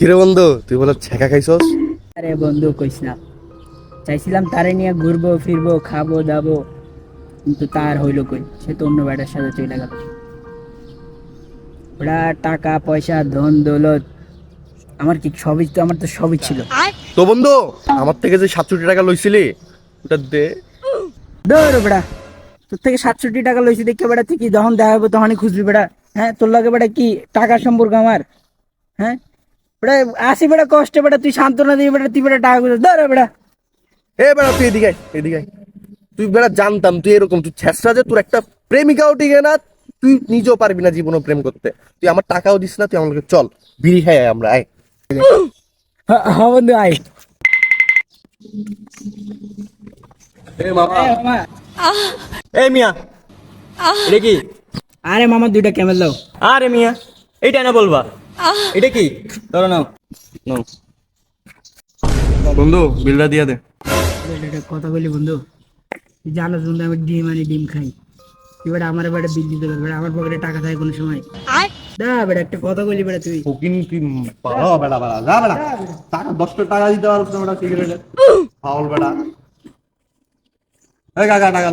কিরে বন্ধু, তুই বলে ছেঁকা খাইছস? আরে বন্ধু কইস না, চাইছিলাম তারে নিয়ে ঘুরবো ফিরবো খাবো দাবো, কিন্তু তার হইলো কই, সে তো অন্য ব্যাটার সাথে চলে গেল। ওরা টাকা পয়সা ধন দৌলত আমার কি সবই তো, আমার তো সবই ছিল। তো বন্ধু, আমার থেকে যে 67 টাকা লইছিলি ওটা দে। ধর বেড়া, তোর থেকে 67 টাকা লইছি দেখে বেড়া, তুই কি যখন দেখা হবো তখনই খুঁজবি বেড়া? হ্যাঁ, তোর লাগে বেড়া কি টাকার সম্পর্ক আমার? হ্যাঁ বেড়া, আসি বেড়া কষ্টে বেড়া, তুই সান্ত্বনা দিয়ে বেড়া, তুই বেড়া টাকা খুঁজে ধর বেড়া। এ বেড়া তুই এদিকে আয়, এদিকে আয়। তুই বেড়া জানতাম তুই এরকম, তুই ছেঁচড়া যে তোর একটা প্রেমিকাও টিকে না, তুই নিজেও পারবি না জীবনও প্রেম করতে। তুই আমার টাকাও দিস না, তুই আমার লগে চল বিড়ি খাই আয় আমরা, আয়। হ্যাঁ বন্ধু আয়। এ মামা, এ মামা, এই মিয়া, এটা কি? আরে মামা দুইটা ক্যামেল দাও। আরে মিয়া, এইটা না বলবা? এটা কি? ধরো নাও। নাও। বন্ধু বিলটা দিয়ে দে। একটা কথা বলি বন্ধু, তুই জানো বন্ধু আমি ডিম আনি ডিম খাই, তুই বেটা আমার বেটা বিল দিতে পারবে বেটা, আমার পকেটে টাকা থাকে কোনো সময়? দা বেটা একটা কথা বলি বেটা তুই। ফকিন তুই পারো বেড়া বেড়া, যা বেড়া। টাকা 10 টাকা দিতে পারবো না বেড়া, সিগারেটে ফাউল বেড়া। এই কাকা টাকা